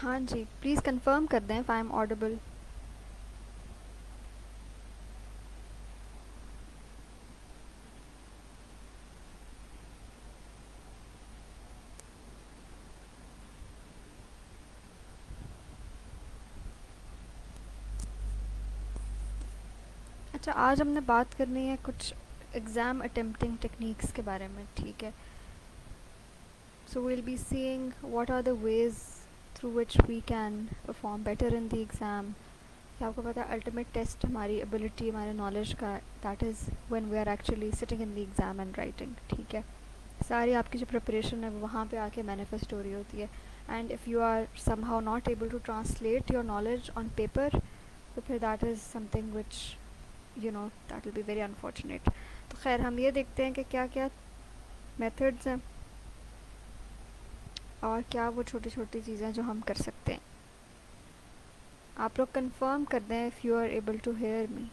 हाँ जी, please confirm कर दें इफ़ आई एम ऑडिबल। अच्छा, आज हमने बात करनी है कुछ एग्ज़ाम अटेम्प्टिंग टेक्निक्स के बारे में, ठीक है। So we'll be seeing what are the ways through which we can perform better in the exam. क्या आपको पता है अल्टीमेट टेस्ट हमारी एबिलिटी, हमारे नॉलेज का, that is when we are actually sitting in the exam and writing, ठीक है। सारी आपकी जो प्रिपरेशन है वो वहाँ पे आके मैनिफेस्ट हो रही होती है। And if you are somehow not able to translate your knowledge on paper, तो फिर that is something which that will be very unfortunate. तो खैर, हम ये देखते हैं कि क्या क्या मेथड्स हैं और क्या वो छोटी छोटी चीज़ें जो हम कर सकते हैं। आप लोग कंफर्म कर दें if you are able to hear me.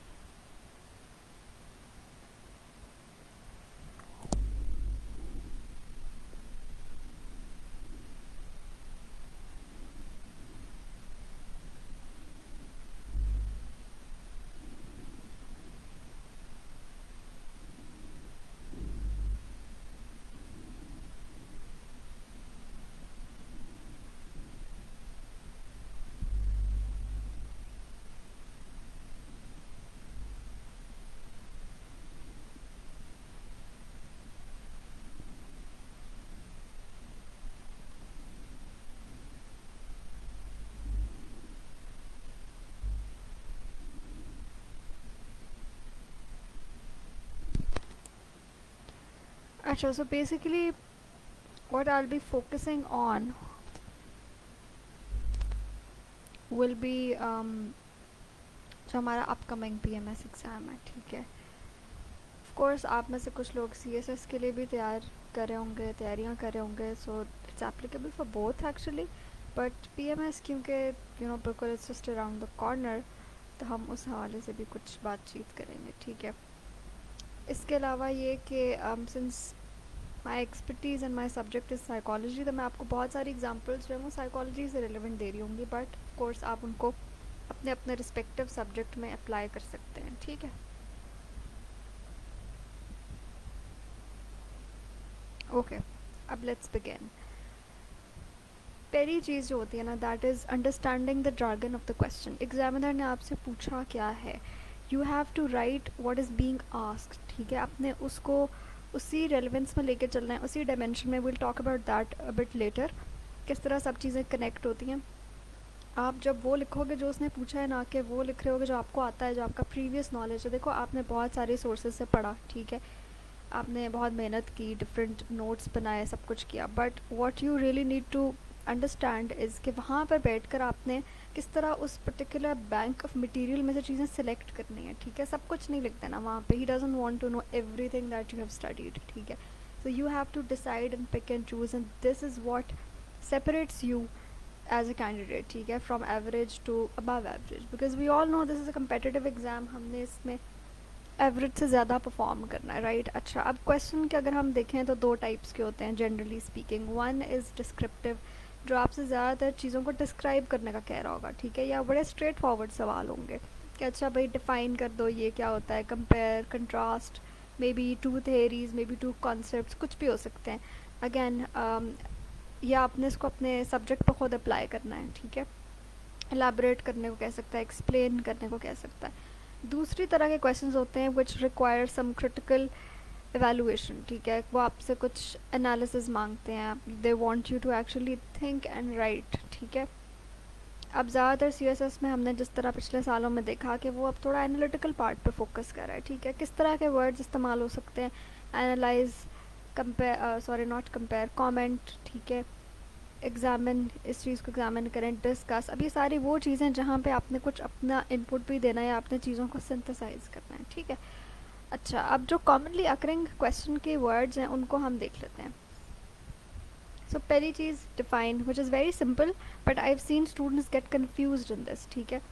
अच्छा, so basically what I'll be focusing on will be जो हमारा अपकमिंग पीएमएस एग्ज़ाम है, ठीक है। ऑफ कोर्स आप में से कुछ लोग सीएसएस के लिए भी तैयारियां कर रहे होंगे, so it's applicable for both actually. But PMS क्योंकि बिल्कुल it's just around the corner, तो हम उस हवाले से भी कुछ बातचीत करेंगे, ठीक है। इसके अलावा ये कि since my expertise and my subject is psychology, तो मैं आपको बहुत सारी एग्जांपल्स जो है वो साइकोलॉजी से रिलेवेंट दे रही होंगी, बट ऑफ कोर्स आप उनको अपने अपने रिस्पेक्टिव सब्जेक्ट में अप्लाई कर सकते हैं, ठीक है। ओके, अब लेट्स बिगिन। पहली चीज़ जो होती है ना, that is understanding the dragon of the question. Examiner ने आपसे पूछा क्या है, you have to write what is being asked, ठीक है। आपने उसको उसी रेलेवेंस में लेके चलना है, उसी डायमेंशन में। Will talk about that a bit letter, किस तरह सब चीज़ें कनेक्ट होती हैं। आप जब वो लिखोगे जो उसने पूछा है, ना कि वो लिख रहे होगे जो आपको आता है, जो आपका प्रीवियस नॉलेज है। देखो, आपने बहुत सारे सोर्सेज से पढ़ा, ठीक है, आपने बहुत मेहनत की, डिफरेंट नोट्स बनाए, सब कुछ किया, but what you really need to understand is कि वहाँ पर बैठकर आपने किस तरह उस पर्टिकुलर बैंक ऑफ मटेरियल में से चीज़ें सिलेक्ट करनी है, ठीक है। सब कुछ नहीं लिख देना वहाँ पे। He doesn't want to know everything that you have studied, ठीक है। So you have to decide and pick and choose, and this is what separates you as a candidate, ठीक है, from average to above average, because we all know this is a competitive exam। हमने इसमें average से ज़्यादा perform करना है, right. अच्छा, अब क्वेश्चन के अगर हम देखें तो दो टाइप्स के होते हैं generally speaking. One is descriptive, जो आपसे ज़्यादातर चीज़ों को डिस्क्राइब करने का कह रहा होगा, ठीक है, या बड़े स्ट्रेट फॉरवर्ड सवाल होंगे कि अच्छा भाई डिफ़ाइन कर दो ये क्या होता है, compare, contrast, may be two theories, may be two concept, कुछ भी हो सकते हैं। अगेन या आपने इसको अपने सब्जेक्ट पर खुद अप्लाई करना है, ठीक है। एलाबरेट करने को कह सकता है, एक्सप्लेन करने को कह सकता है। दूसरी तरह के क्वेश्चंस होते हैं which require some critical evaluation, ठीक है। वो आपसे कुछ एनालिसिस मांगते हैं, they want you to actually think and write, ठीक है। अब ज़्यादातर सीएसएस में हमने जिस तरह पिछले सालों में देखा कि वो अब थोड़ा एनालिटिकल पार्ट पे फोकस कर रहा है, ठीक है। किस तरह के वर्ड्स इस्तेमाल हो सकते हैं, analyse, compare, sorry not compare, comment, ठीक है, एग्जामिन, इस चीज़ को एग्जामिन करें, डिस्कस। अब ये सारी वो चीज़ें जहाँ पे आपने कुछ अपना इनपुट भी देना है या आपने चीज़ों को सिंथेसाइज करना है, ठीक है। अच्छा, अब जो कॉमनली अकरिंग क्वेश्चन के वर्ड्स हैं उनको हम देख लेते हैं। सो पहली चीज़ define, which is very simple, but I have seen students get confused in this, ठीक है।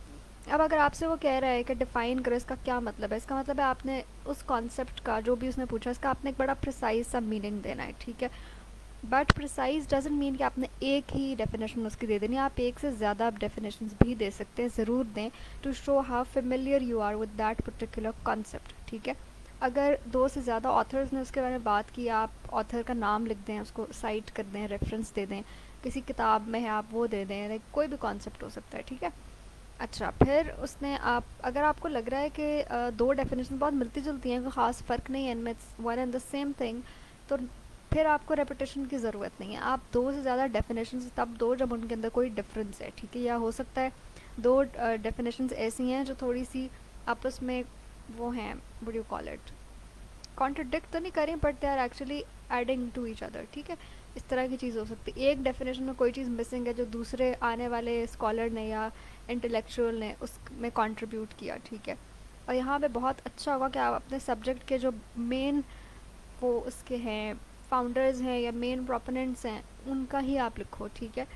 अब अगर आपसे वो कह रहा है कि डिफ़ाइन करो, इसका क्या मतलब है, इसका मतलब है आपने उस कॉन्सेप्ट का, जो भी उसने पूछा, इसका आपने एक बड़ा प्रिसाइज सा मीनिंग देना है, ठीक है। बट प्रिसाइज डजेंट मीन कि आपने एक ही डेफिनेशन उसकी दे देनी, आप एक से ज़्यादा आप डेफिनेशंस भी दे सकते हैं, ज़रूर दें, to show how familiar you are with that particular concept, ठीक है। अगर दो से ज़्यादा ऑथर्स ने उसके बारे में बात की, आप ऑथर का नाम लिख दें, उसको साइट कर दें, रेफरेंस दे दें, किसी किताब में है आप वो दे दें, लाइक कोई भी कॉन्सेप्ट हो सकता है, ठीक है। अच्छा, फिर उसने आप अगर आपको लग रहा है कि दो डेफिनेशन बहुत मिलती जुलती हैं, कोई ख़ास फ़र्क नहीं है इनमें, one and the same thing, तो फिर आपको रेपिटेशन की ज़रूरत नहीं है। आप दो से ज़्यादा डेफिनेशंस तब दो जब उनके अंदर कोई डिफरेंस है, ठीक है। या हो सकता है दो डेफिनेशंस ऐसी हैं जो थोड़ी सी आपस में वो हैं, what do you call it, contradict तो नहीं करें, but they are actually adding to each other, ठीक है। इस तरह की चीज़ हो सकती है, एक डेफिनेशन में कोई चीज़ मिसिंग है जो दूसरे आने वाले स्कॉलर ने या इंटेलेक्चुअल ने उसमें कंट्रीब्यूट किया, ठीक है। और यहाँ पे बहुत अच्छा होगा कि आप अपने सब्जेक्ट के जो मेन वो उसके हैं फाउंडर्स हैं या मेन प्रोपोनेंट्स हैं उनका ही आप लिखो, ठीक है।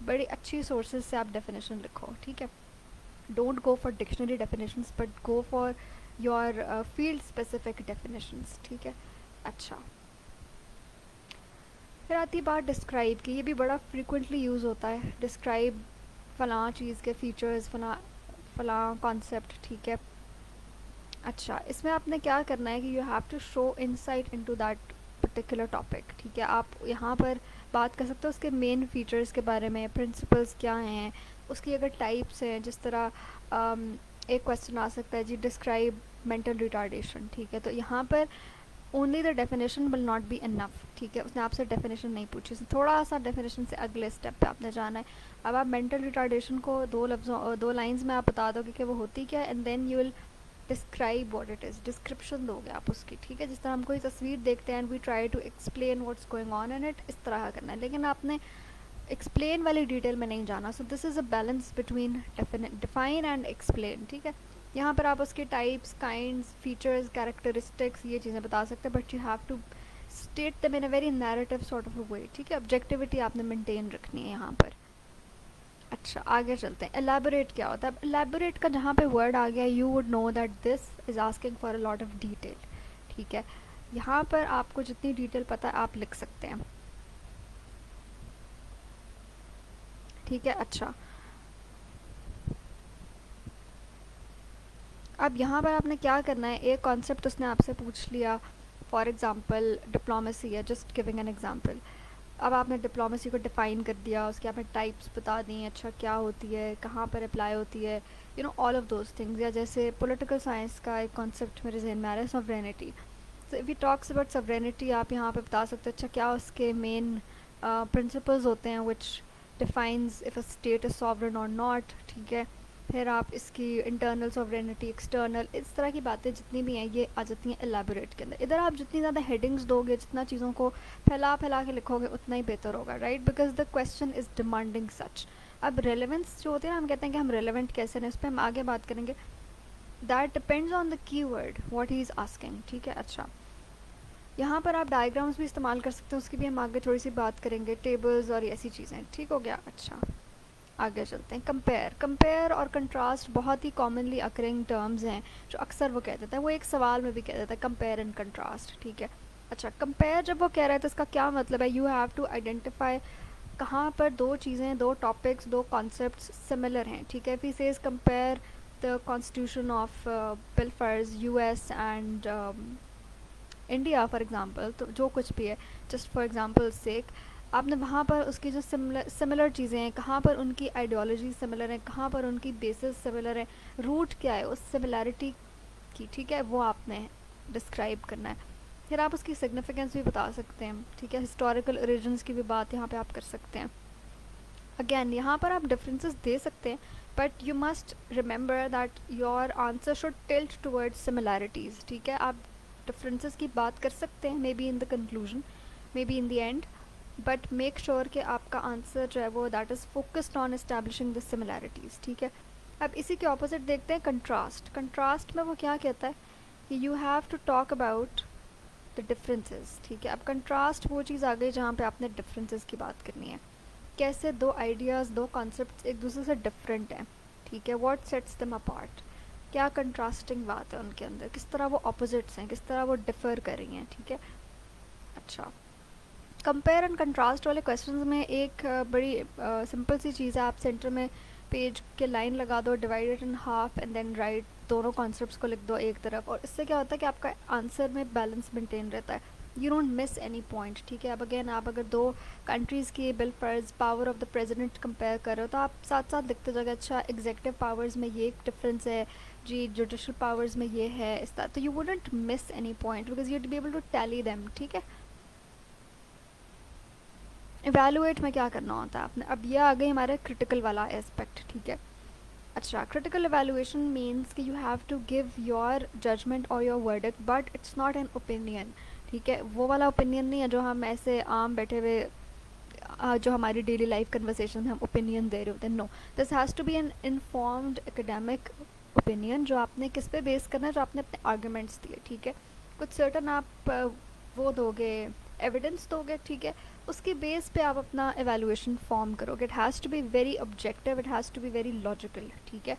बड़ी अच्छी सोर्सेज से आप डेफिनेशन लिखो, ठीक है। Don't go for dictionary definitions but go for your field specific definitions, ठीक है। अच्छा, फिर आती बात डिस्क्राइब की, ये भी बड़ा फ्रिक्वेंटली यूज़ होता है, डिस्क्राइब फ़लाँ चीज़ के फीचर्स, फ़लाँ कॉन्सेप्ट, ठीक है। अच्छा, इसमें आपने क्या करना है कि you have to show insight into that particular topic, ठीक है। आप यहाँ पर बात कर सकते हो उसके मेन फीचर्स के बारे में, प्रिंसिपल्स क्या हैं, उसकी अगर टाइप्स हैं, जिस तरह एक क्वेश्चन आ सकता है जी, डिस्क्राइब मेंटल रिटार्डेशन, ठीक है। तो यहाँ पर only the definition will not be enough, ठीक है। उसने आपसे डेफिनेशन नहीं पूछी, थोड़ा सा डेफिनेशन से अगले स्टेप पे आपने जाना है। अब आप मेंटल रिटार्डेशन को दो लाइंस में आप बता दोगे कि वो होती क्या है, and then you will describe what it is, description दोगे आप उसकी, ठीक है। जिस तरह हम कोई तस्वीर देखते हैं and we try to explain what's going on in it, इस तरह करना है, लेकिन आपने एक्सप्लेन वाली डिटेल में नहीं जाना। So this is a balance between define and explain, ठीक है। यहाँ पर आप उसके टाइप्स, काइंड्स, फीचर्स, कैरेक्टरिस्टिक्स ये चीज़ें बता सकते हैं, but you have to state them in a very narrative sort of a way, ठीक है। ऑब्जेक्टिविटी आपने मेंटेन रखनी है यहाँ पर। अच्छा, आगे चलते हैं। एलैबोरेट क्या होता है? अब एलैबोरेट का जहाँ पे वर्ड आ गया, you would know that this is asking for a lot of detail, ठीक है। यहाँ पर आपको जितनी डिटेल पता है आप लिख सकते हैं, ठीक है। अच्छा, अब यहाँ पर आपने क्या करना है, एक कॉन्सेप्ट उसने आपसे पूछ लिया, फॉर एग्ज़ाम्पल डिप्लोमेसी है, जस्ट गिविंग एन एग्ज़ाम्पल। अब आपने डिप्लोमेसी को डिफ़ाइन कर दिया, उसके आपने टाइप्स बता दी, अच्छा क्या होती है, कहाँ पर अप्लाई होती है, you know all of those things. या जैसे पॉलिटिकल साइंस का एक कॉन्सेप्ट मेरे जहन में आ रहा है, sovereignty. So if you talks about sovereignty, आप यहाँ पे बता सकते हो अच्छा क्या उसके मेन प्रिंसिपल्स होते हैं which defines if a state is sovereign और नॉट, ठीक है। फिर आप इसकी इंटरनल सॉवरेनिटी, एक्सटर्नल, इस तरह की बातें जितनी भी हैं ये आ जाती हैं एलैबोरेट के अंदर। इधर आप जितनी ज़्यादा हेडिंग्स दोगे, जितना चीज़ों को फैला फैला के लिखोगे, उतना ही बेहतर होगा, right, because the question is demanding such. अब रेलेवेंस जो होती है ना, हम कहते हैं कि हम रेलेवेंट कैसे हैं, इस पर हम आगे बात करेंगे। That depends on the key word what he is asking, ठीक है। अच्छा, यहाँ पर आप डायग्राम्स भी इस्तेमाल कर सकते हैं, उसकी भी हम आगे थोड़ी सी बात करेंगे, टेबल्स और ऐसी चीज़ें, ठीक हो गया। अच्छा, आगे चलते हैं। कंपेयर और कंट्रास्ट बहुत ही कॉमनली अकरिंग टर्म्स हैं जो अक्सर वो कह देता है, वो एक सवाल में भी कह देता है कंपेयर एंड कंट्रास्ट, ठीक है। अच्छा, कंपेयर जब वो कह रहा है तो इसका क्या मतलब है, यू हैव टू आइडेंटिफाई कहाँ पर दो चीज़ें, दो टॉपिक्स, दो कॉन्सेप्ट्स सिमिलर हैं, ठीक है। If he says compare the constitution of बिलफर्स US and India for example, तो जो कुछ भी है, जस्ट फॉर एग्ज़ाम्पल सेक, आपने वहाँ पर उसकी जो सिमिलर चीज़ें हैं, कहाँ पर उनकी आइडियोलॉजी सिमिलर है, कहाँ पर उनकी बेसिस सिमिलर है, रूट क्या है उस सिमिलैरिटी की, ठीक है, वो आपने डिस्क्राइब करना है। फिर आप उसकी सिग्निफिकेंस भी बता सकते हैं, ठीक है। हिस्टोरिकल ओरिजिन्स की भी बात यहाँ पे आप कर सकते हैं। अगेन यहाँ पर आप डिफरेंसेस दे सकते हैं, but you must remember that your answer should tilt towards similarities, ठीक है। आप डिफरेंसेस की बात कर सकते हैं, may be in the conclusion, may be in the and, but make sure कि आपका आंसर जो है वो that is focused on establishing the similarities, ठीक है। अब इसी के ऑपोजिट देखते हैं कंट्रास्ट। कंट्रास्ट में वो क्या कहता है कि you have to talk about the differences, ठीक है। अब कंट्रास्ट वो चीज़ आ गई जहाँ पे आपने डिफरेंसेस की बात करनी है, कैसे दो आइडियाज़, दो कॉन्सेप्ट्स एक दूसरे से डिफरेंट हैं, ठीक है। व्हाट सेट्स देम अपार्ट, क्या कंट्रास्टिंग बात है उनके अंदर, किस तरह वो ऑपोजिट्स हैं, किस तरह वो डिफ़र कर रही हैं, ठीक है। अच्छा, कंपेयर एंड कंट्रास्ट वाले क्वेश्चंस में एक बड़ी सिंपल सी चीज़ है, आप सेंटर में पेज के लाइन लगा दो, divide it in half and then write दोनों कॉन्सेप्ट्स को लिख दो एक तरफ, और इससे क्या होता है कि आपका आंसर में बैलेंस मेंटेन रहता है, you don't miss any point. ठीक है, अब अगेन आप अगर दो कंट्रीज़ की बिल फर्ज power of the president compare कर रहे हो तो आप साथ साथ लिखते जाओगे, अच्छा एग्जेक्टिव पावर्स में ये डिफरेंस है जी, जुडिशल पावर्स में ये है, इस तरह, तो you wouldn't miss any point because you be able to tally them. ठीक है, इवेलुएट में क्या करना होता है आपने, अब ये आ गई हमारे क्रिटिकल वाला एस्पेक्ट। ठीक है, अच्छा क्रिटिकल इवेलुएशन मीन्स कि you have to give your judgement और your verdict but it's not an opinion. ठीक है, वो वाला ओपिनियन नहीं है जो हम ऐसे आम बैठे हुए जो हमारी डेली लाइफ कन्वर्सेशन में हम ओपिनियन दे रहे होते हैं। No, this has to be an informed academic opinion जो आपने किस पे बेस करना है, जो आपने अपने आर्गूमेंट्स दिए। ठीक है, कुछ सर्टन आप वो दोगे, एविडेंस दोगे। ठीक है, उसकी बेस पे आप अपना एवेलुएशन फॉर्म करोगे। It has to be very objective, it has to be very logical. ठीक है,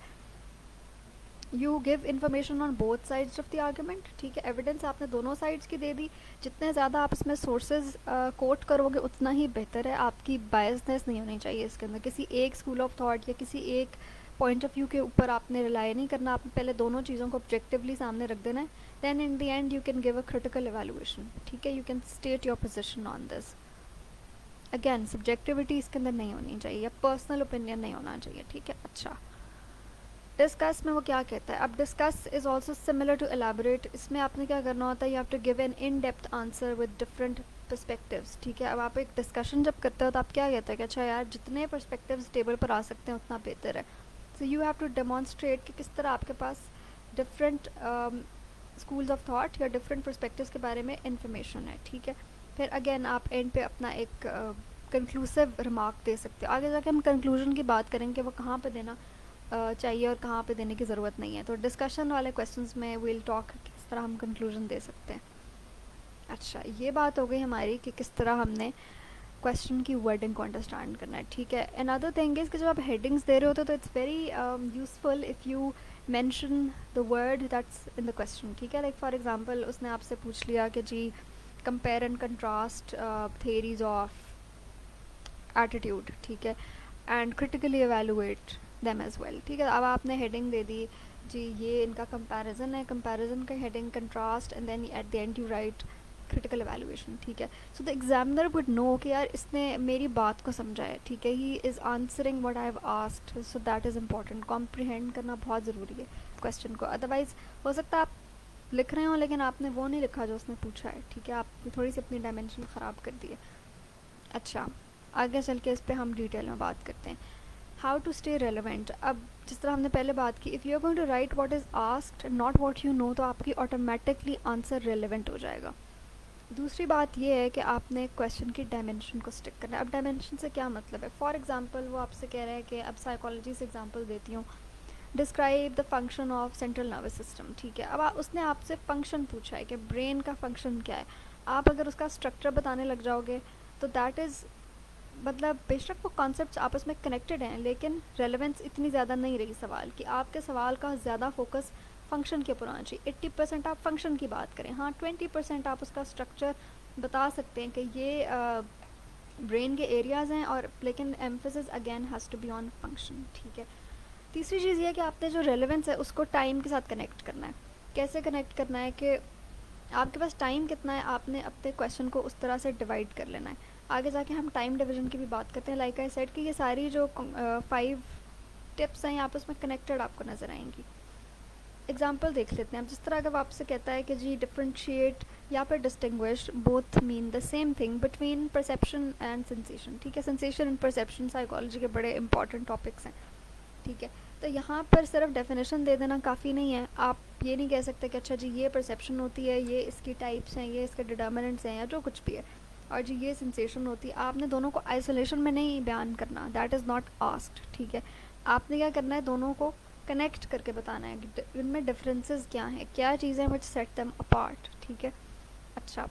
you give information on both sides of the argument. ठीक है, एविडेंस आपने दोनों साइड्स की दे दी, जितने ज़्यादा आप इसमें सोर्सेज कोट करोगे उतना ही बेहतर है। आपकी बायसनेस नहीं होनी चाहिए इसके अंदर, किसी एक स्कूल ऑफ थॉट या किसी एक पॉइंट ऑफ व्यू के ऊपर आपने रिलाई नहीं करना, आपने पहले दोनों चीज़ों को ऑब्जेक्टिवली सामने रख देना है, then in the end you can give a critical evaluation. ठीक है, you can state your position on this. Again subjectivity इसके अंदर नहीं होनी चाहिए, या पर्सनल ओपिनियन नहीं होना चाहिए। ठीक है, अच्छा डिस्कस में वो क्या कहता है, अब discuss is also similar to elaborate. इसमें आपने क्या करना होता है, you have to give an in depth answer with different perspectives. ठीक है, अब आप एक डिस्कशन जब करते हो तो आप क्या कहते हैं कि अच्छा यार जितने पर्सपेक्टिव्स टेबल पर आ सकते हैं उतना बेहतर है। So you have to demonstrate कि किस तरह आपके पास डिफरेंट स्कूल्स ऑफ थॉट या डिफरेंट पर्सपेक्टिव्स के बारे में इंफॉर्मेशन है। ठीक है, फिर अगेन आप एंड पे अपना एक कंक्लूसिव रिमार्क दे सकते हो। आगे जाके हम कंक्लूजन की बात करेंगे, वो कहाँ पे देना चाहिए और कहाँ पे देने की ज़रूरत नहीं है। तो डिस्कशन वाले क्वेश्चंस में विल टॉक किस तरह हम कंक्लूजन दे सकते हैं। अच्छा, ये बात हो गई हमारी कि किस तरह हमने क्वेश्चन की वर्डिंग को अंडरस्टैंड करना है। ठीक है, अनदर थिंग इज़ कि जब आप हेडिंग्स दे रहे होते हो तो it's very useful if you mention the word that's in the question. ठीक है, लाइक फॉर एग्जांपल उसने आपसे पूछ लिया कि जी compare and contrast theories of attitude. ठीक है, and critically evaluate them as well. ठीक है, अब आपने हेडिंग दे दी जी ये इनका कंपैरिजन है, कंपैरिजन का heading contrast, and then at the end you write critical evaluation. ठीक है, so the examiner would know कि यार इसने मेरी बात को समझा है। ठीक है, he is answering what I have asked, so that is important. Comprehend करना बहुत ज़रूरी है क्वेश्चन को, अदरवाइज़ हो सकता है आप लिख रहे हो लेकिन आपने वो नहीं लिखा जो उसने पूछा है। ठीक है, आपने थोड़ी सी अपनी डायमेंशन ख़राब कर दी है। अच्छा, आगे चल के इस पर हम डिटेल में बात करते हैं। हाउ टू स्टे रेलिवेंट, अब जिस तरह हमने पहले बात की, if you are going to write what is asked not what you know, तो आपकी ऑटोमेटिकली आंसर रेलिवेंट हो जाएगा। दूसरी बात ये है कि आपने क्वेश्चन की डायमेंशन को स्टिक करना है। अब डायमेंशन से क्या मतलब है, फॉर एग्जांपल वो आपसे कह रहे हैं कि अब साइकोलॉजी से एग्जांपल देती हूँ, describe the function of central nervous system. ठीक है, अब उसने आपसे फंक्शन पूछा है कि ब्रेन का फंक्शन क्या है। आप अगर उसका स्ट्रक्चर बताने लग जाओगे तो दैट इज़ मतलब बेशक वो कॉन्सेप्ट्स आपस में कनेक्टेड हैं लेकिन रेलेवेंस इतनी ज़्यादा नहीं रही सवाल की। आपके सवाल का ज़्यादा फोकस फंक्शन के ऊपर होना चाहिए। 80% आप फंक्शन की बात करें, हाँ 20% आप उसका स्ट्रक्चर बता सकते हैं कि ये ब्रेन के एरियाज़ हैं, और लेकिन emphasis again has to be on function. ठीक है, तीसरी चीज़ ये है कि आपने जो रेलेवेंस है उसको टाइम के साथ कनेक्ट करना है। कैसे कनेक्ट करना है कि आपके पास टाइम कितना है, आपने अपने क्वेश्चन को उस तरह से डिवाइड कर लेना है। आगे जाके हम टाइम डिवीजन की भी बात करते हैं। लाइक आई सेड कि ये सारी जो 5 टिप्स हैं आपस में कनेक्टेड आपको नज़र आएंगी। एग्जांपल देख लेते हैं। अब जिस तरह अगर आपसे कहता है कि जी डिफ्रेंशिएट या फिर distinguish both mean the same thing between perception and sensation. ठीक है, सेंसेशन एंड परसेप्शन साइकोलॉजी के बड़े इंपॉर्टेंट टॉपिक्स हैं। ठीक है, तो यहाँ पर सिर्फ डेफिनेशन दे देना काफ़ी नहीं है। आप ये नहीं कह सकते कि अच्छा जी ये परसेप्शन होती है, ये इसकी टाइप्स हैं, ये इसके डिटर्मिनेंट्स हैं या जो कुछ भी है, और जी ये सेंसेशन होती है। आपने दोनों को आइसोलेशन में नहीं बयान करना, दैट इज़ नॉट आस्क्ड। ठीक है, आपने क्या करना है, दोनों को कनेक्ट करके बताना है कि इनमें डिफरेंसेस क्या हैं, क्या चीज़ें विच सेट देम अपार्ट। ठीक है, अच्छा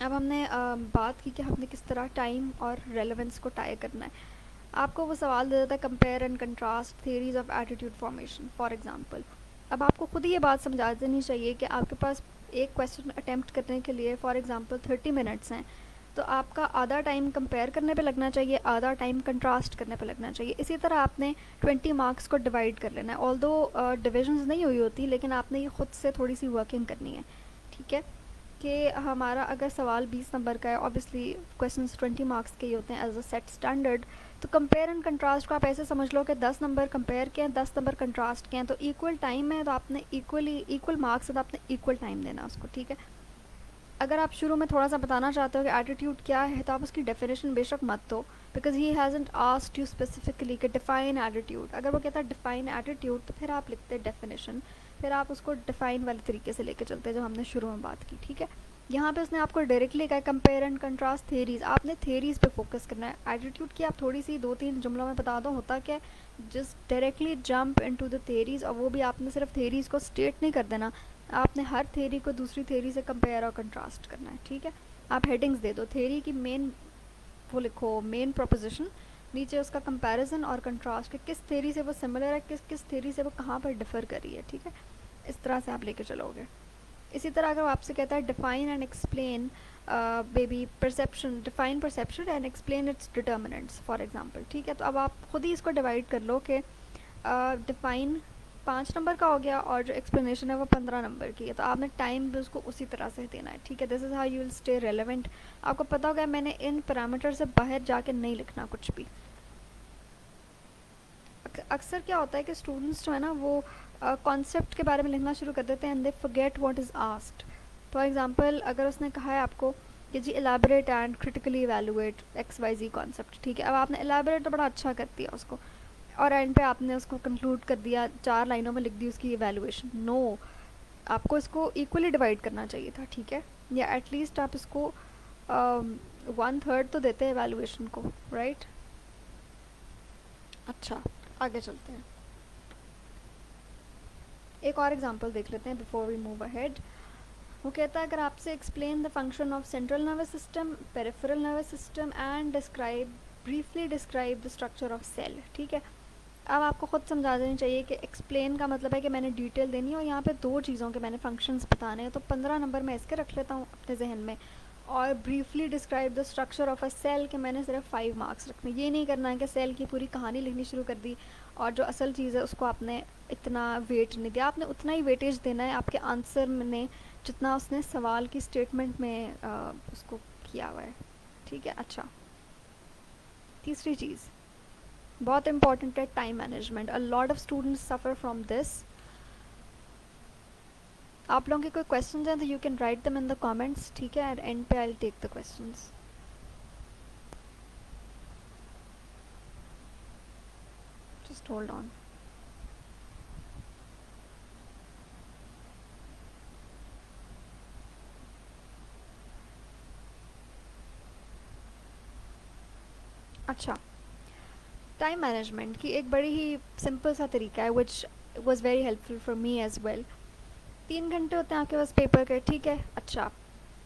अब हमने बात की कि हमने किस तरह टाइम और रेलेवेंस को टाई करना है। आपको वो सवाल दे देता है compare and contrast theories of attitude formation for example. अब आपको खुद ही ये बात समझा देनी चाहिए कि आपके पास एक क्वेश्चन अटेम्प्ट करने के लिए फॉर एग्जांपल 30 मिनट्स हैं, तो आपका आधा टाइम कंपेयर करने पे लगना चाहिए, आधा टाइम कंट्रास्ट करने पे लगना चाहिए। इसी तरह आपने 20 मार्क्स को डिवाइड कर लेना है, ऑल्दो डिविजन्स नहीं हुई होती, लेकिन आपने ये खुद से थोड़ी सी वर्किंग करनी है, ठीक है। कि हमारा अगर सवाल 20 नंबर का है, ऑब्वियसली क्वेश्चंस 20 मार्क्स के ही होते हैं एज अ सेट स्टैंडर्ड, तो कंपेयर एंड कंट्रास्ट को आप ऐसे समझ लो कि 10 नंबर कंपेयर के हैं, 10 नंबर कंट्रास्ट के हैं, तो इक्वल टाइम है, तो आपने इक्वल मार्क्स है, तो आपने इक्वल टाइम देना उसको, ठीक है। अगर आप शुरू में थोड़ा सा बताना चाहते हो कि एटीट्यूड क्या है, तो आप उसकी डेफिनेशन बेशक मत दो, because he hasn't asked you specifically कि डिफाइन एटीट्यूड। अगर वो कहता है डिफाइन एटीट्यूड, तो फिर आप लिखते डेफिनेशन, फिर आप उसको डिफाइन वाले तरीके से लेके चलते हैं जो हमने शुरू में बात की, ठीक है। यहाँ पे उसने आपको डायरेक्टली कहा कंपेयर एंड कंट्रास्ट थेरीज, आपने थेरीज पे फोकस करना है। एटीट्यूड की आप थोड़ी सी 2-3 जुमलों में बता दो होता क्या, just directly jump into the theories, और वो भी आपने सिर्फ थेरीज को स्टेट नहीं कर देना, आपने हर थेरी को दूसरी थेरी से कंपेयर और कंट्रास्ट करना है, ठीक है। आप हेडिंग्स दे दो, थेरी की मेन वो लिखो, मेन प्रोपोजिशन, नीचे उसका कंपैरिजन और कंट्रास्ट कि किस थेरी से वो सिमिलर है, किस किस थेरी से वो कहाँ पर डिफर कर रही है, ठीक है। इस तरह से आप लेके चलोगे। इसी तरह अगर आपसे कहता है define and explain baby perception, define perception and explain it's determinants for example, ठीक है। तो अब आप खुद ही इसको डिवाइड कर लो कि डिफाइन 5 नंबर का हो गया और जो एक्सप्लेनेशन है वो 15 नंबर की है, तो आपने टाइम भी उसको उसी तरह से देना है, ठीक है। This is how you will stay relevant. आपको पता होगा मैंने इन पैरामीटर से बाहर जाके नहीं लिखना कुछ भी। अक्सर क्या होता है कि स्टूडेंट्स जो है ना वो कॉन्सेप्ट के बारे में लिखना शुरू कर देते हैं and they forget what is asked. For example अगर उसने कहा है आपको कि जी elaborate and critically evaluate X Y Z concept, ठीक है। अब आपने एलैबोरेट तो बड़ा अच्छा कर दिया उसको, और एंड पे आपने उसको कंक्लूड कर दिया, 4 लाइनों में लिख दी उसकी इवैल्यूएशन। नो, आपको इसको इक्वली डिवाइड करना चाहिए था, ठीक है। या एटलीस्ट आप इसको 1/3 तो देते हैं इवैल्यूएशन को, राइट। अच्छा, आगे चलते हैं, एक और एग्जांपल देख लेते हैं बिफोर वी मूव अहेड। वो कहता है अगर आपसे explain the function of central nervous system, peripheral nervous system and briefly describe the structure of cell, ठीक है। अब आपको खुद समझा देनी चाहिए कि एक्सप्लेन का मतलब है कि मैंने डिटेल देनी है, और यहाँ पे 2 चीज़ों के मैंने फंक्शंस बताने हैं, तो 15 नंबर मैं इसके रख लेता हूँ अपने जहन में। और briefly describe the structure of a cell के मैंने सिर्फ 5 मार्क्स रखने। ये नहीं करना है कि सेल की पूरी कहानी लिखनी शुरू कर दी और जो असल चीज़ है उसको आपने इतना वेट नहीं दिया। आपने उतना ही वेटेज देना है आपके आंसर में जितना उसने सवाल की स्टेटमेंट में उसको किया हुआ है, ठीक है। अच्छा, तीसरी चीज़ बहुत इंपॉर्टेंट है, time management. A lot of students suffer from this. आप लोगों के कोई क्वेश्चन हैं तो you can write them in the comments, ठीक है। एट एंड पे I will take the questions. Just hold on. अच्छा, टाइम मैनेजमेंट की एक बड़ी ही सिंपल सा तरीका है which was very helpful for me as well. 3 घंटे होते हैं आपके पास पेपर के, ठीक है। अच्छा,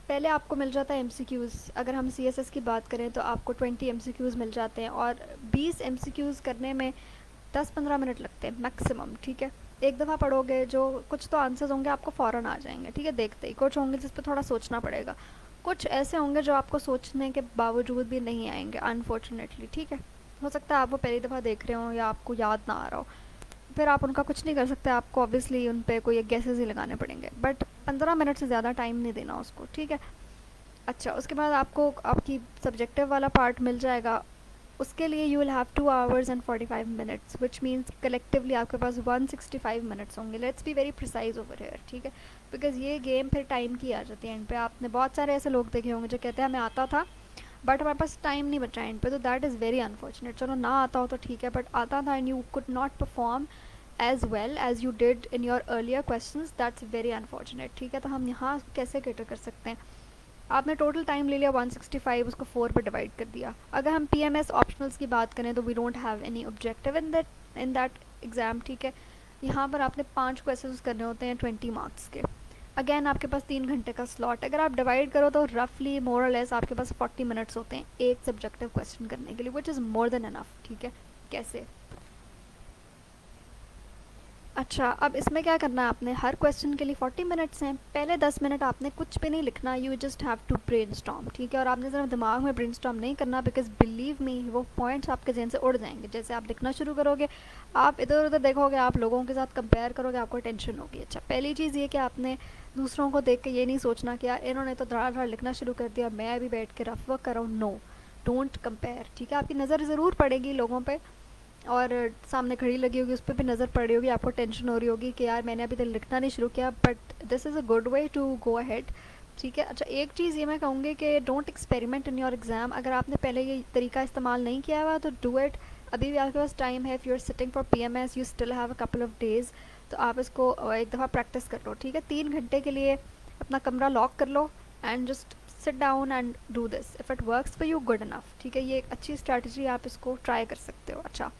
पहले आपको मिल जाता है एमसीक्यूज़। अगर हम सीएसएस की बात करें तो आपको 20 एमसीक्यूज़ मिल जाते हैं, और 20 एमसीक्यूज़ करने में 10-15 मिनट लगते हैं मैक्सिमम, ठीक है। एक दफ़ा पढ़ोगे जो कुछ तो आंसर्स होंगे आपको फ़ौरन आ जाएंगे, ठीक है, देखते ही। कुछ होंगे जिस पर थोड़ा सोचना पड़ेगा, कुछ ऐसे होंगे जो आपको सोचने के बावजूद भी नहीं आएंगे अनफॉर्चुनेटली, ठीक है। हो सकता है आप वो पहली दफ़ा देख रहे हो या आपको याद ना आ रहा हो, फिर आप उनका कुछ नहीं कर सकते, आपको ऑब्वियसली उन पर कोई गेसेस ही लगाने पड़ेंगे, बट 15 मिनट से ज़्यादा टाइम नहीं देना उसको, ठीक है। अच्छा, उसके बाद आपको आपकी सब्जेक्टिव वाला पार्ट मिल जाएगा। उसके लिए you will have 2 hours and 45 minutes, which means collectively आपके पास 165 मिनट्स होंगे। Let's be very precise over here, ठीक है, बिकॉज ये गेम फिर टाइम की आ जाती है एंड पे। आपने बहुत सारे ऐसे लोग देखे होंगे जो कहते हैं हमें आता था बट हमारे पास टाइम नहीं बचा एंड पे, तो दैट इज़ वेरी अनफॉर्चुनेट। चलो ना आता हो तो ठीक है, बट आता था and you could not perform as well as you did in your earlier question, that's very unfortunate, ठीक है। तो हम यहाँ कैसे कैटर कर सकते हैं, आपने टोटल टाइम ले लिया 165, उसको 4 पे डिवाइड कर दिया। अगर हम पीएमएस ऑप्शनल्स की बात करें तो we don't have any objective in that exam, ठीक है। यहाँ पर आपने 5 क्वेश्चंस करने होते हैं 20 मार्क्स के। अगेन आपके पास 3 घंटे का स्लॉट, अगर आप डिवाइड करो तो रफली मोर और लेस आपके पास 40 मिनट्स होते हैं एक सब्जेक्टिव क्वेश्चन करने के लिए, which is more than enough, ठीक है। कैसे, अच्छा, अब इसमें क्या करना है आपने, हर क्वेश्चन के लिए 40 मिनट्स हैं। पहले 10 मिनट आपने कुछ भी नहीं लिखना, you just have to brainstorm, ठीक है। और आपने ज़रा दिमाग में ब्रेनस्टॉर्म नहीं करना, बिकॉज बिलीव मी वो पॉइंट्स आपके जहन से उड़ जाएंगे। जैसे आप लिखना शुरू करोगे, आप इधर उधर देखोगे, आप लोगों के साथ कंपेयर करोगे, आपको टेंशन होगी। अच्छा, पहली चीज़ ये कि आपने दूसरों को देख के ये नहीं सोचना कि यार इन्होंने तो धड़ा धड़ लिखना शुरू कर दिया, मैं अभी बैठ के रफ वर्क कर रहा हूँ। नो, डोंट कंपेयर, ठीक है। आपकी नज़र ज़रूर पड़ेगी लोगों पर, और सामने घड़ी लगी होगी, उस पर भी नज़र पड़ रही होगी, आपको टेंशन हो रही होगी कि यार मैंने अभी तक लिखना नहीं शुरू किया, but this is a good way to go ahead, ठीक है। अच्छा, एक चीज़ ये मैं कहूँगी कि don't experiment in your exam. अगर आपने पहले ये तरीका इस्तेमाल नहीं किया हुआ तो डू इट, अभी भी आपके पास टाइम है। If you are sitting for PMS, you still have a couple of days, तो आप इसको एक दफ़ा प्रैक्टिस कर लो, ठीक है। 3 घंटे के लिए अपना कमरा लॉक कर लो and just sit down and do this. If it works for you, good enough, ठीक है। ये एक अच्छी स्ट्रैटेजी, आप इसको ट्राई कर सकते हो। अच्छा,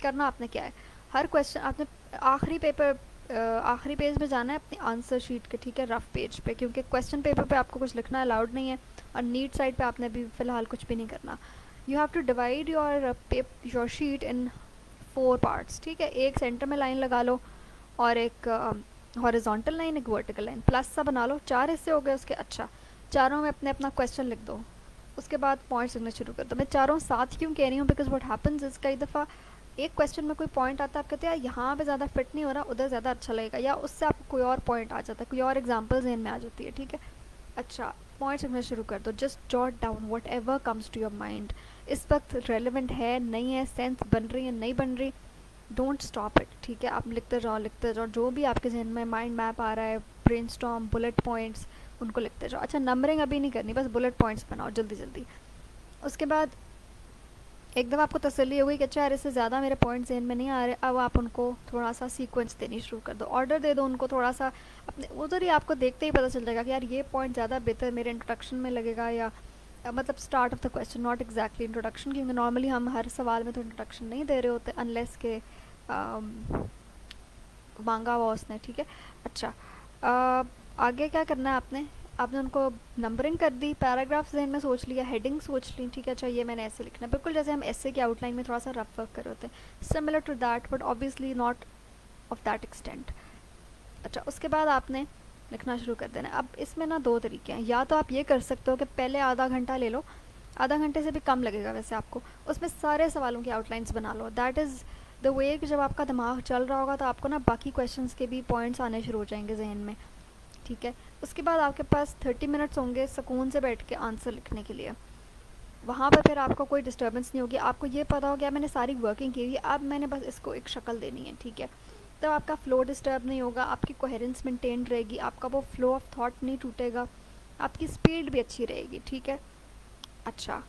करना आपने क्या है, हर क्वेश्चन आपने आखिरी पेज में जाना है अपनी आंसर शीट के, ठीक है, रफ पेज पे, क्योंकि क्वेश्चन पेपर पे आपको कुछ लिखना अलाउड नहीं है, और नीट साइड पे आपने भी फ़िलहाल कुछ भी नहीं करना। You have to divide your sheet in 4 parts, ठीक है। एक सेंटर में लाइन लगा लो, और एक हॉरिजॉन्टल लाइन, एक वर्टिकल लाइन, प्लस सा बना लो। 4 हिस्से हो गए उसके। अच्छा, चारों में अपने अपना क्वेश्चन लिख दो, उसके बाद पॉइंट्स लिखना शुरू कर दो। मैं चारों साथ क्यों कह रही हूँ, बिकॉज व्हाट हैपन्स इज, कई दफ़ा एक क्वेश्चन में कोई पॉइंट आता है, आप कहते हैं यहाँ पे ज़्यादा फिट नहीं हो रहा, उधर ज़्यादा अच्छा लगेगा, या उससे आपको कोई और पॉइंट आ जाता है, कोई और एग्जाम्पल जहन में आ जाती है, ठीक है। अच्छा, पॉइंट्स लिखना शुरू कर दो, just jot down whatever comes to your mind. इस वक्त रेलिवेंट है नहीं है, सेंस बन रही है नहीं बन रही, डोंट स्टॉप इट, ठीक है। आप लिखते जाओ लिखते जाओ, जो भी आपके जहन में माइंड मैप आ रहा है, ब्रेनस्टॉर्म, बुलेट पॉइंट्स, उनको लिखते जाओ। अच्छा, नंबरिंग अभी नहीं करनी, बस बुलेट पॉइंट्स बनाओ जल्दी जल्दी। उसके बाद एक दफ़ा आपको तसल्ली हो गई कि अच्छा यार इससे ज़्यादा मेरे पॉइंट जहन में नहीं आ रहे, अब आप उनको थोड़ा सा सीक्वेंस देनी शुरू कर दो, ऑर्डर दे दो उनको थोड़ा सा अपने उधर ही, आपको देखते ही पता चल जाएगा कि यार ये पॉइंट ज़्यादा बेहतर मेरे इंट्रोडक्शन में लगेगा, या मतलब start of the question, not exactly introduction, क्योंकि नॉर्मली हम हर सवाल में तो इंट्रोडक्शन नहीं दे रहे होते अनलेस के मांगा हुआ उसने, ठीक है। अच्छा, आगे क्या करना है आपने, आपने उनको नंबरिंग कर दी, पैराग्राफ जहन में सोच लिया, हेडिंग सोच ली, ठीक है। अच्छा, ये मैंने ऐसे लिखना है, बिल्कुल जैसे हम ऐसे की आउटलाइन में थोड़ा सा रफ वर्क कर रहे होते हैं, similar to that, but obviously not of that extent. अच्छा, उसके बाद आपने लिखना शुरू कर देना है। अब इसमें ना 2 तरीके हैं, या तो आप ये कर सकते हो कि पहले आधा घंटा ले लो, आधा घंटे से भी कम लगेगा वैसे आपको, उसमें सारे सवालों की आउटलाइंस बना लो। दैट इज़ द वे कि जब आपका दिमाग चल रहा होगा तो आपको ना बाकी क्वेश्चंस के भी पॉइंट्स आने शुरू हो जाएंगे जहन में, ठीक है। उसके बाद आपके पास 30 मिनट्स होंगे सुकून से बैठ के आंसर लिखने के लिए। वहाँ पर फिर आपको कोई डिस्टर्बेंस नहीं होगी, आपको ये पता हो गया मैंने सारी वर्किंग की हुई है, अब मैंने बस इसको एक शक्ल देनी है, ठीक है। तब आपका फ़्लो डिस्टर्ब नहीं होगा, आपकी कोहेरेंस मेंटेन रहेगी, आपका वो फ्लो ऑफ थॉट नहीं टूटेगा, आपकी स्पीड भी अच्छी रहेगी, ठीक है। अच्छा,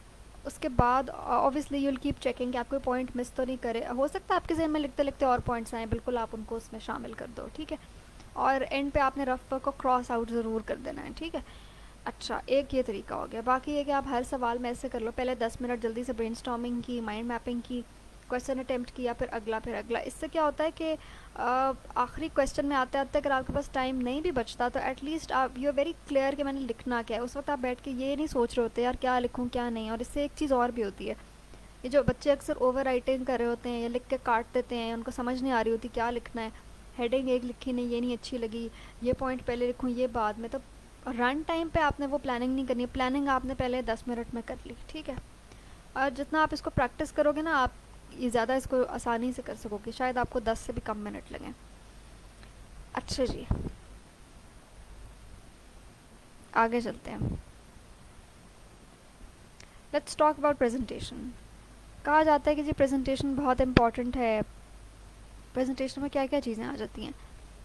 उसके बाद ऑब्वियसली यूल कीप चेकिंग कि आप कोई पॉइंट मिस तो नहीं करे, हो सकता है आपके जहन में लिखते लिखते और पॉइंट्स आए, बिल्कुल आप उनको उसमें शामिल कर दो, ठीक है। और एंड पे आपने रफ वर्क को क्रॉस आउट ज़रूर कर देना है, ठीक है। अच्छा, एक ये तरीका हो गया, बाकी ये कि आप हर सवाल में ऐसे कर लो, पहले 10 मिनट जल्दी से ब्रेनस्टॉर्मिंग की, माइंड मैपिंग की, क्वेश्चन अटेम्प्ट किया, फिर अगला फिर अगला। इससे क्या होता है कि आखिरी क्वेश्चन में आते आते अगर आपके पास टाइम नहीं भी बचता तो एटलीस्ट आप यू आर वेरी क्लियर कि मैंने लिखना क्या है। उस वक्त आप बैठ के ये नहीं सोच रहे होते यार क्या लिखूँ क्या नहीं। और इससे एक चीज़ और भी होती है, ये जो बच्चे अक्सर ओवर राइटिंग कर रहे होते हैं या लिख के काट देते हैं, उनको समझ नहीं आ रही होती क्या लिखना है, हेडिंग एक लिखी नहीं, ये नहीं अच्छी लगी, ये पॉइंट पहले लिखूँ ये बाद में, तो रन टाइम पे आपने वो प्लानिंग नहीं करनी है, प्लानिंग आपने पहले 10 मिनट में कर ली, ठीक है। और जितना आप इसको प्रैक्टिस करोगे ना, आप ये ज़्यादा इसको आसानी से कर सकोगे, शायद आपको 10 से भी कम मिनट लगें। अच्छा जी, आगे चलते हैं। Let's talk about presentation. कहा जाता है कि जी प्रेजेंटेशन बहुत इंपॉर्टेंट है। प्रेजेंटेशन में क्या क्या चीज़ें आ जाती हैं।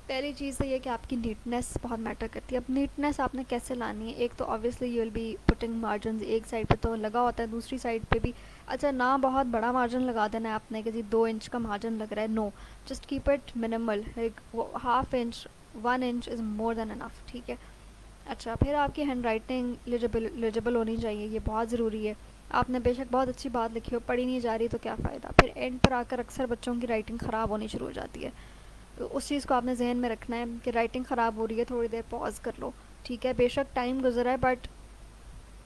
पहली चीज़ तो ये कि आपकी नीटनेस बहुत मैटर करती है। अब नीटनेस आपने कैसे लानी है, एक तो obviously you will be putting margin, एक साइड पे तो लगा होता है, दूसरी साइड पे भी अच्छा ना बहुत बड़ा मार्जिन लगा देना है आपने कि जी 2 इंच का मार्जिन लग रहा है, no, just keep it minimal, like 1/2 inch 1 inch is more than enough, ठीक है। अच्छा, फिर आपकी हैंड राइटिंग लेजिबल होनी चाहिए, ये बहुत ज़रूरी है। आपने बेशक बहुत अच्छी बात लिखी हो, पढ़ी नहीं जा रही तो क्या फ़ायदा। फिर एंड पर आकर अक्सर बच्चों की राइटिंग ख़राब होनी शुरू हो जाती है, तो उस चीज़ को आपने जहन में रखना है कि राइटिंग ख़राब हो रही है, थोड़ी देर पॉज कर लो, ठीक है। बेशक टाइम गुजरा है but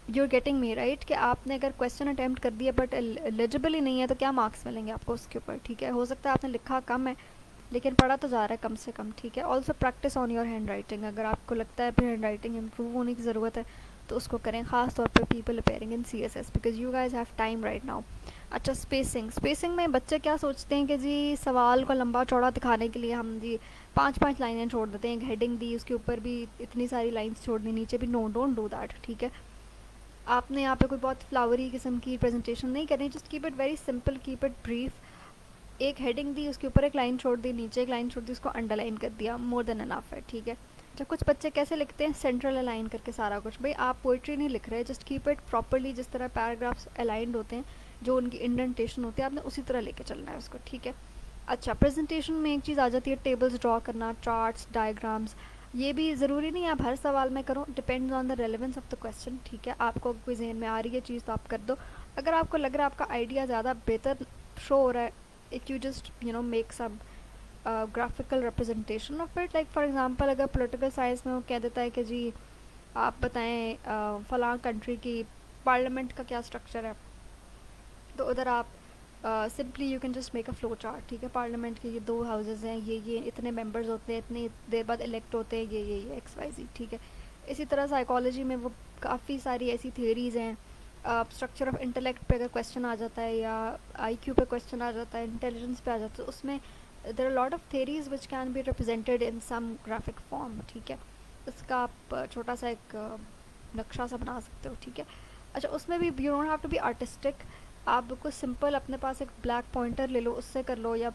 you are getting me right, कि आपने अगर क्वेश्चन अटैम्प्ट कर दिया बट एलिजिबल ही नहीं है तो क्या मार्क्स मिलेंगे आपको उसके ऊपर, ठीक है। हो सकता है आपने लिखा कम है लेकिन पढ़ा तो जा रहा है कम से कम, ठीक है। Also practice on your hand writing, अगर आपको लगता है फिर हैंड राइटिंग इम्प्रूव होने की ज़रूरत है तो उसको करें, ख़ास तौर पर people appearing in CSS, because you guys have time right now. अच्छा, स्पेसिंग में बच्चे क्या सोचते हैं कि जी सवाल को लंबा चौड़ा दिखाने के लिए हम जी 5-5 लाइनें छोड़ देते हैं, एक हेडिंग दी, उसके ऊपर भी इतनी सारी लाइन्स छोड़ दी, नीचे भी, नो, डोंट डू दैट, ठीक है। आपने यहाँ पे कोई बहुत फ्लावरी किस्म की प्रेजेंटेशन नहीं करनी, just keep it very simple, keep it brief. एक हेडिंग दी, उसके ऊपर एक लाइन छोड़ दी, नीचे एक लाइन छोड़ दी, उसको अंडरलाइन कर दिया, मोर देन एनफ है, ठीक है। जब कुछ बच्चे कैसे लिखते हैं, सेंट्रल अलाइन करके सारा कुछ, भाई आप पोइट्री नहीं लिख रहे, जस्ट कीप इट प्रॉपरली, जिस तरह पैराग्राफ्स अलाइंड होते हैं, जो उनकी इंडेंटेशन होती है, आपने उसी तरह लेके चलना है उसको, ठीक है। अच्छा, प्रेजेंटेशन में एक चीज़ आ जाती है, टेबल्स ड्रॉ करना, चार्ट्स, डायग्राम्स। ये भी ज़रूरी नहीं है आप हर सवाल में करो, depends on the relevance of the question, ठीक है। आपको कोई जहन में आ रही है चीज़ तो आप कर दो, अगर आपको लग रहा है आपका आइडिया ज़्यादा बेहतर शो हो रहा है, if you just make some graphical representation of it, like for example अगर पॉलिटिकल साइंस में वो कह देता है कि जी आप बताएं फलां कंट्री की पार्लियामेंट का क्या स्ट्रक्चर है, तो उधर आप simply you can just make a flow chart, ठीक है। पार्लियामेंट के ये 2 हाउसेज हैं, ये इतने मेंबर्स होते हैं, इतनी देर बाद इलेक्ट होते हैं, ये XYZ, ठीक है। इसी तरह साइकोलॉजी में वो काफ़ी सारी ऐसी थियरीज़ हैं, स्ट्रक्चर ऑफ इंटेलेक्ट पे अगर क्वेश्चन आ जाता है, या IQ पे क्वेश्चन आ जाता है, इंटेलिजेंस पे आ जाता है, उसमें there are lot of theories which can be represented in some graphic form, ठीक है। उसका आप छोटा सा एक नक्शा सा बना सकते हो, ठीक है। अच्छा, उसमें भी you don't have to be artistic, आप बिल्कुल सिंपल अपने पास एक ब्लैक पॉइंटर ले लो, उससे कर लो, या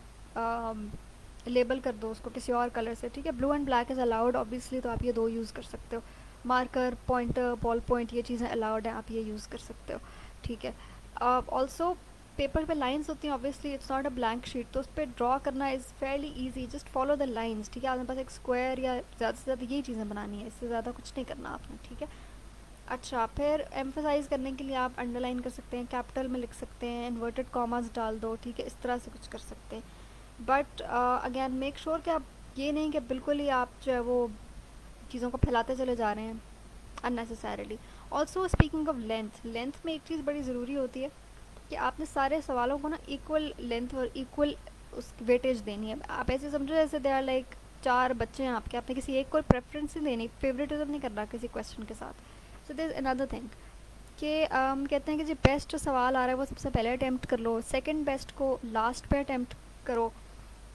लेबल कर दो उसको किसी और कलर से, ठीक है। Blue and black is allowed obviously, तो आप ये 2 यूज़ कर सकते हो। मार्कर, पॉइंटर, बॉल पॉइंट, ये चीज़ें अलाउड हैं, आप ये यूज़ कर सकते हो, ठीक है। ऑल्सो पेपर पे लाइंस होती हैं, obviously it's not a blank sheet, तो उस पर ड्रॉ करना is Fairlie easy, just follow the lines, ठीक है। आपके पास एक स्क्वायर या ज़्यादा से ज़्यादा ये चीज़ें बनानी है, इससे ज़्यादा कुछ नहीं करना आपने, ठीक है। अच्छा, फिर एम्फसाइज़ करने के लिए आप अंडरलाइन कर सकते हैं, कैपिटल में लिख सकते हैं, इन्वर्टेड कॉमास डाल दो, ठीक है, इस तरह से कुछ कर सकते हैं। बट अगेन मेक श्योर कि आप ये नहीं कि बिल्कुल ही आप जो है वो चीज़ों को फैलाते चले जा रहे हैं unnecessarily. Also speaking of length में एक चीज़ बड़ी ज़रूरी होती है कि आपने सारे सवालों को ना इक्वल लेंथ और इक्वल उस वेटेज देनी है। आप ऐसे समझो जैसे दे आर लाइक 4 बच्चे हैं आपके, आपने किसी एक को प्रेफरेंस नहीं देनी, फेवरेटिज्म नहीं करना किसी क्वेश्चन के साथ। So there is another thing कि कहते हैं कि जो बेस्ट सवाल आ रहा है वो सबसे पहले अटैम्प्ट कर लो, सेकंड बेस्ट को लास्ट पे अटैम्प्ट करो,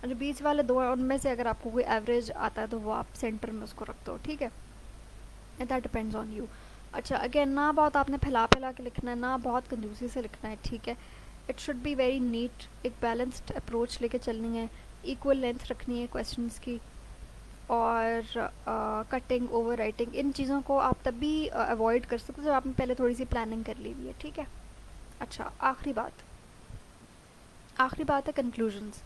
और जो बीच वाले 2 हैं उनमें से अगर आपको कोई एवरेज आता है तो वो आप सेंटर में उसको रख दो, ठीक है। That depends on you. अच्छा, अगेन ना बहुत आपने फैला फैला के लिखना है, ना बहुत कंजूसी से लिखना है, ठीक है। It should be very neat, एक बैलेंस्ड अप्रोच लेके चलनी है, इक्वल लेंथ रखनी है क्वेश्चंस की, और कटिंग, ओवर राइटिंग, इन चीज़ों को आप तभी अवॉइड कर सकते हो जब आपने पहले थोड़ी सी प्लानिंग कर ली हुई है, ठीक है। अच्छा, आखिरी बात है कंक्लूजन्स।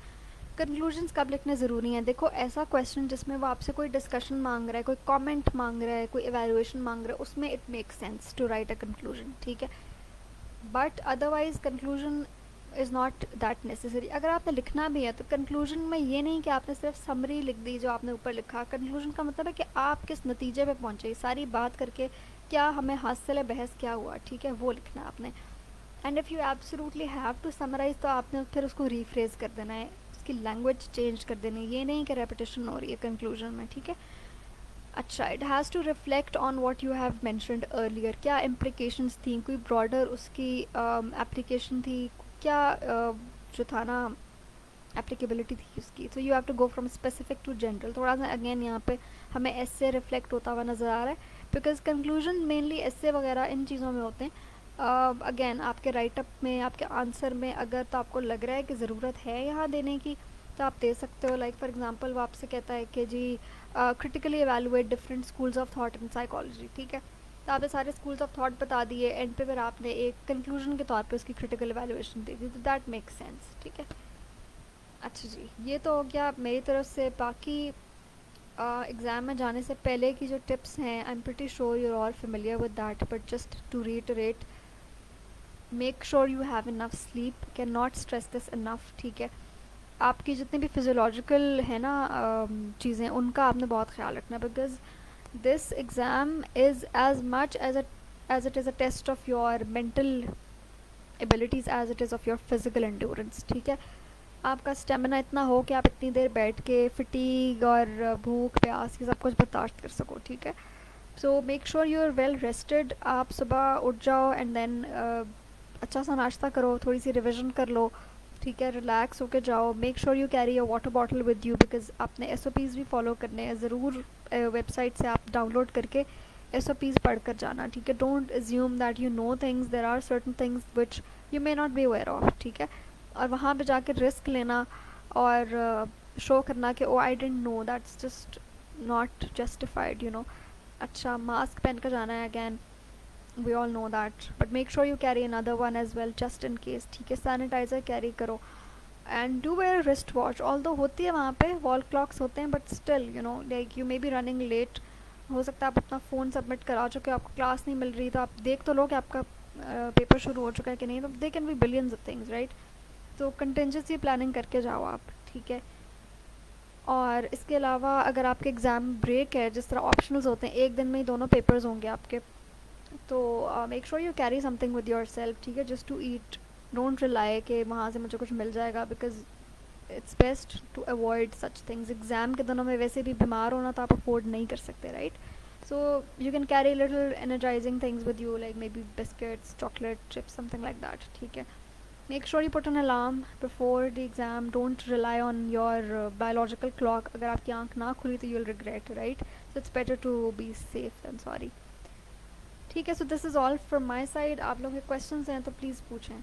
कंक्लूजन्स कब लिखने ज़रूरी हैं? देखो, ऐसा क्वेश्चन जिसमें वो आपसे कोई डिस्कशन मांग रहा है, कोई कमेंट मांग रहा है, कोई एवेलुएशन मांग रहा है, उसमें it makes sense to write a conclusion, ठीक है। But otherwise conclusion is not that necessary. अगर आपने लिखना भी है तो कंक्लूजन में ये नहीं कि आपने सिर्फ समरी लिख दी जो आपने ऊपर लिखा। कंक्लूजन का मतलब है कि आप किस नतीजे पे पहुँचे, सारी बात करके क्या हमें हासिल बहस क्या हुआ, ठीक है, वो लिखना है आपने। And if you absolutely have to summarise तो आपने फिर उसको रीफ्रेज कर देना है, उसकी लैंग्वेज चेंज कर देनी है, ये नहीं कि रेपिटेशन हो रही है कंक्लूजन में, ठीक है। अच्छा, it has to reflect on what you have mentioned earlier, क्या इम्प्लिकेशंस थी, कोई ब्रॉडर उसकी एप्लीकेशन थी, क्या जो था ना एप्लीकेबिलिटी थी उसकी। So you have to go from specific to general. थोड़ा सा अगेन यहाँ पे हमें ऐसे रिफ्लेक्ट होता हुआ नज़र आ रहा है, बिकॉज कंक्लूजन मेनली ऐसे वगैरह इन चीज़ों में होते हैं। अगेन आपके राइटअप में, आपके आंसर में अगर तो आपको लग रहा है कि ज़रूरत है यहाँ देने की तो आप दे सकते हो। लाइक फॉर एग्जांपल वो आपसे कहता है कि जी critically evaluate different schools of thought in psychology, ठीक है, तो आपने सारे स्कूल्स ऑफ थॉट बता दिए, एंड पे फिर आपने एक कंक्लूजन के तौर पे उसकी क्रिटिकल एवेलुएशन दे दी, तो दैट मेक्स सेंस, ठीक है। अच्छा जी, ये तो हो गया मेरी तरफ से। बाकी एग्ज़ाम में जाने से पहले की जो टिप्स हैं, I am pretty sure you are all familiar with that, but just to reiterate, make sure you have enough sleep, can not stress this enough, ठीक है। आपकी जितनी भी फिजियोलॉजिकल है ना चीज़ें, उनका आपने बहुत ख्याल रखना, because this exam is as much as it is a test of your mental abilities as it is of your physical endurance, ठीक है। आपका स्टेमिना इतना हो कि आप इतनी देर बैठ के फटीग और भूख प्यास ये सब कुछ बर्दाश्त कर सको, ठीक है। So make sure you are well rested. आप सुबह उठ जाओ एंड देन अच्छा सा नाश्ता करो, थोड़ी सी रिविजन कर लो, ठीक है, रिलैक्स होके जाओ। Make sure you carry a water bottle with you because आपने एसओपीज़ भी फॉलो करने हैं ज़रूर। वेबसाइट से आप डाउनलोड करके एसओपीज़ पढ़ कर जाना, ठीक है। Don't assume that you know things, there are certain things which you may not be aware of, ठीक है। और वहाँ पे जाकर रिस्क लेना और शो करना कि oh I don't know, that's just not justified, you know. अच्छा, मास्क पहन कर जाना है again, we all know that, but make sure you carry another one as well just in case, ठीक है। सैनिटाइज़र कैरी करो and do wear wristwatch, although होती है वहाँ पे, वॉल क्लॉक्स होते हैं, but still you know like you may be running late. हो सकता है आप अपना फ़ोन सबमिट करा चुके हो, आपको क्लास नहीं मिल रही, तो आप देख तो लो कि आपका पेपर शुरू हो चुका है कि नहीं, तो they can be billions of things, right. तो कंटेंजेंसी प्लानिंग करके जाओ आप, ठीक है। और इसके अलावा अगर आपके एग्ज़ाम ब्रेक है, जिस तरह ऑप्शनल्स होते हैं, एक दिन में ही दोनों पेपर्स होंगे आपके, तो make sure you carry something with yourself, ठीक है, just to eat. Don't rely कि वहाँ से मुझे कुछ मिल जाएगा, because it's best to avoid such things. Exam के दिनों में वैसे भी बीमार होना तो आप अफोर्ड नहीं कर सकते, right. So you can carry little energising things with you like may be biscuits, chocolate chips, something like that, ठीक है। Make sure you put an alarm before the exam. Don't rely on your biological clock. अगर आपकी आंख ना खुली तो you'll regret, right? So it's better to be safe than sorry. ठीक है, so this is all from my side. आप लोगों के questions हैं तो please पूछें.